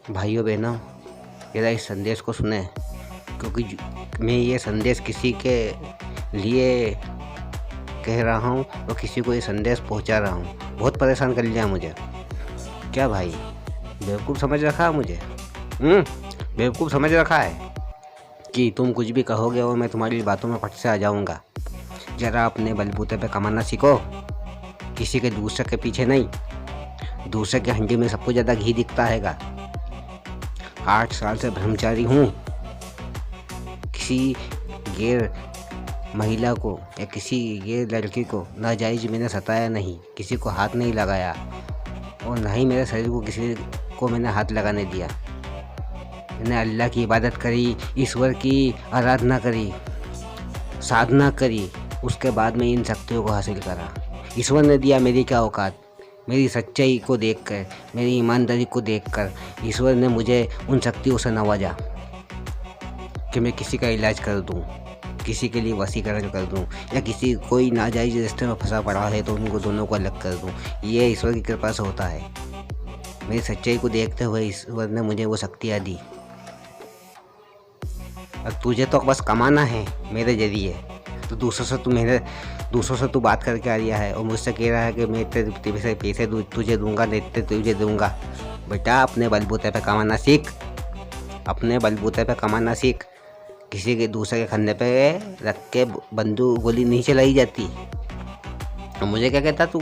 भाइयों बहनों, मेरा इस संदेश को सुने, क्योंकि मैं ये संदेश किसी के लिए कह रहा हूँ और किसी को ये संदेश पहुँचा रहा हूँ। बहुत परेशान कर लिया मुझे। क्या भाई, बेवकूफ़ समझ रखा है मुझे? बेवकूफ़ समझ रखा है कि तुम कुछ भी कहोगे और मैं तुम्हारी बातों में फट से आ जाऊँगा। ज़रा अपने बलबूते पे कमाना सीखो, किसी के दूसरे के पीछे नहीं। दूसरे के हंडी में सबको ज़्यादा घी दिखता हैगा। 8 साल से ब्रह्मचारी हूँ। किसी गैर महिला को या किसी गैर लड़की को नाजायज़ मैंने सताया नहीं, किसी को हाथ नहीं लगाया और ना ही मेरे शरीर को किसी को मैंने हाथ लगाने दिया। मैंने अल्लाह की इबादत करी, ईश्वर की आराधना करी, साधना करी। उसके बाद में इन शक्तियों को हासिल करा। ईश्वर ने दिया, मेरी क्या औकात। मेरी सच्चाई को देखकर, मेरी ईमानदारी को देखकर ईश्वर ने मुझे उन शक्तियों से नवाजा कि मैं किसी का इलाज कर दूं, किसी के लिए वशीकरण कर दूं, या किसी कोई नाजायज़ रिश्ते में फंसा पड़ा है तो उनको दोनों को अलग कर दूं। ये ईश्वर की कृपा से होता है। मेरी सच्चाई को देखते हुए ईश्वर ने मुझे वो शक्तियाँ दी। अब तुझे तो बस कमाना है मेरे ज़रिए, तो दूसरों से तू बात करके आ रहा है और मुझसे कह रहा है कि मैं तेरे से पैसे तुझे दूंगा, नहीं तुझे दूंगा। बेटा, अपने बलबूते पे कमाना सीख, अपने बलबूते पे कमाना सीख। किसी के दूसरे के कंधे पे रख के बंदूक गोली नहीं चलाई जाती। और मुझे क्या कहता तू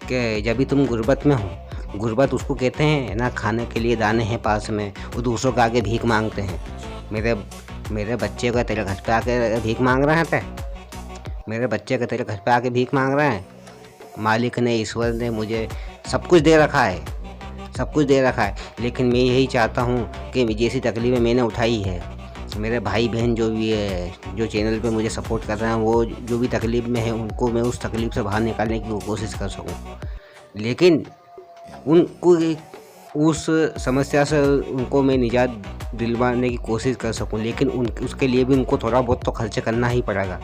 कि जब भी तुम गुर्बत में हो, गुर्बत उसको कहते हैं ना, खाने के लिए दाने हैं पास में, वो दूसरों के आगे भीख मांगते हैं। मेरे बच्चे को तेरे घर पे आके भीख मांग रहे थे, मेरे बच्चे का तेरे घर पे आके भीख मांग रहे हैं। मालिक ने, ईश्वर ने मुझे सब कुछ दे रखा है, सब कुछ दे रखा है, लेकिन मैं यही चाहता हूँ कि जैसी तकलीफ़ें मैंने उठाई है, मेरे भाई बहन जो भी है, जो चैनल पे मुझे सपोर्ट कर रहे हैं, वो जो भी तकलीफ़ में है उनको मैं उस तकलीफ़ से बाहर निकालने की कोशिश कर सकूँ। लेकिन उनको उस समस्या से उनको मैं निजात दिलवाने की कोशिश कर सकूं, लेकिन उसके लिए भी उनको थोड़ा बहुत तो खर्च करना ही पड़ेगा।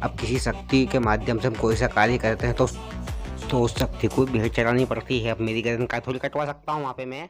अब किसी शक्ति के माध्यम से हम कोई सा कार्य करते हैं तो उस शक्ति को भेड़ चढ़ानी पड़ती है। अब मेरी गर्दन का थोड़ी कटवा सकता हूँ वहाँ पे मैं।